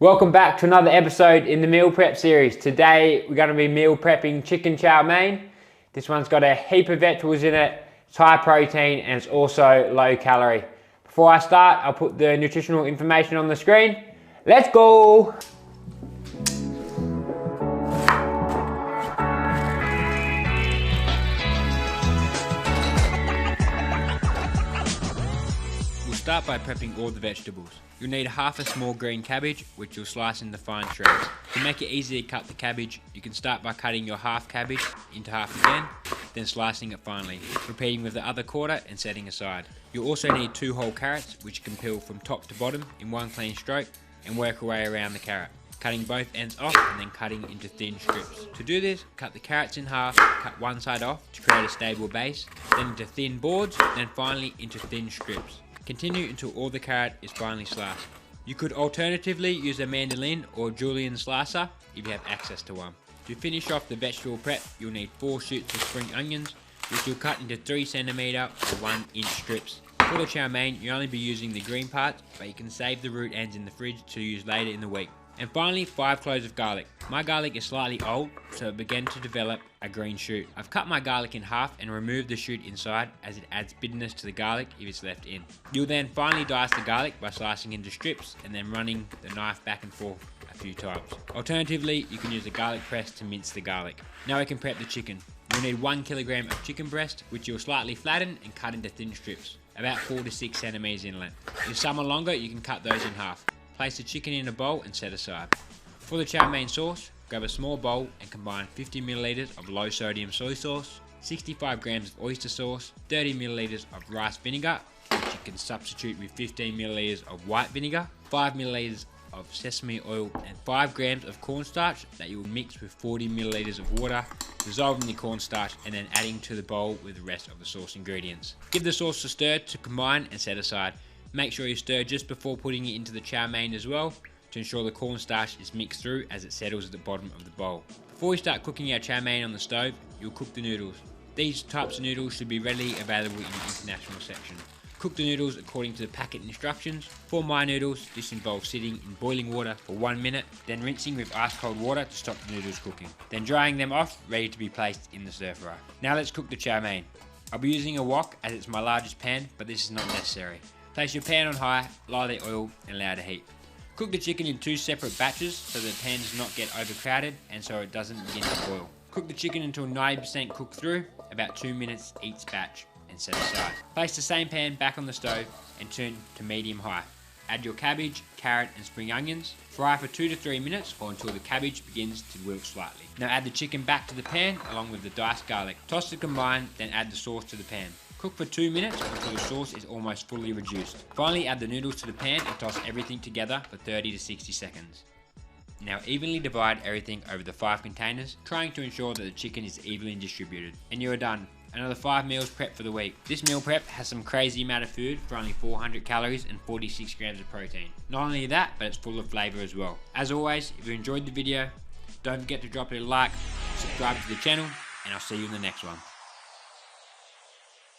Welcome back to another episode in the meal prep series. Today we're going to be meal prepping chicken chow mein. This one's got a heap of vegetables in it, it's high protein and it's also low calorie. Before I start, I'll put the nutritional information on the screen. Let's go! Start by prepping all the vegetables. You'll need half a small green cabbage, which you'll slice into fine shreds. To make it easy to cut the cabbage, you can start by cutting your half cabbage into half again, then slicing it finely, repeating with the other quarter and setting aside. You'll also need 2 whole carrots, which you can peel from top to bottom in one clean stroke and work your way around the carrot, cutting both ends off and then cutting into thin strips. To do this, cut the carrots in half, cut one side off to create a stable base, then into thin boards, then finally into thin strips. Continue until all the carrot is finely sliced. You could alternatively use a mandolin or julienne slicer if you have access to one. To finish off the vegetable prep, you'll need 4 shoots of spring onions, which you'll cut into 3 cm or 1 inch strips. For the chow mein, you'll only be using the green parts, but you can save the root ends in the fridge to use later in the week. And finally, 5 cloves of garlic. My garlic is slightly old, so it began to develop a green shoot. I've cut my garlic in half and removed the shoot inside as it adds bitterness to the garlic if it's left in. You'll then finally dice the garlic by slicing into strips and then running the knife back and forth a few times. Alternatively, you can use a garlic press to mince the garlic. Now we can prep the chicken. You'll need 1 kilogram of chicken breast, which you'll slightly flatten and cut into thin strips, about 4 to 6 centimeters in length. If some are longer, you can cut those in half. Place the chicken in a bowl and set aside. For the chow mein sauce, grab a small bowl and combine 50 milliliters of low sodium soy sauce, 65 grams of oyster sauce, 30 milliliters of rice vinegar, which you can substitute with 15 milliliters of white vinegar, 5 milliliters of sesame oil, and 5 grams of cornstarch that you will mix with 40 milliliters of water, dissolving the cornstarch and then adding to the bowl with the rest of the sauce ingredients. Give the sauce a stir to combine and set aside. Make sure you stir just before putting it into the chow mein as well to ensure the cornstarch is mixed through as it settles at the bottom of the bowl. Before we start cooking our chow mein on the stove, you'll cook the noodles. These types of noodles should be readily available in the international section. Cook the noodles according to the packet instructions. For my noodles, this involves sitting in boiling water for 1 minute, then rinsing with ice cold water to stop the noodles cooking, then drying them off, ready to be placed in the stir fry. Now let's cook the chow mein. I'll be using a wok as it's my largest pan, but this is not necessary. Place your pan on high, light the oil and allow it to heat. Cook the chicken in 2 separate batches so the pan does not get overcrowded and so it doesn't begin to boil. Cook the chicken until 90% cooked through, about 2 minutes each batch, and set aside. Place the same pan back on the stove and turn to medium high. Add your cabbage, carrot and spring onions. Fry for 2 to 3 minutes or until the cabbage begins to wilt slightly. Now add the chicken back to the pan along with the diced garlic. Toss to combine, then add the sauce to the pan. Cook for 2 minutes until the sauce is almost fully reduced. Finally, add the noodles to the pan and toss everything together for 30 to 60 seconds. Now evenly divide everything over the 5 containers, trying to ensure that the chicken is evenly distributed. And you are done. Another 5 meals prep for the week. This meal prep has some crazy amount of food for only 400 calories and 46 grams of protein. Not only that, but it's full of flavor as well. As always, if you enjoyed the video, don't forget to drop it a like, subscribe to the channel, and I'll see you in the next one.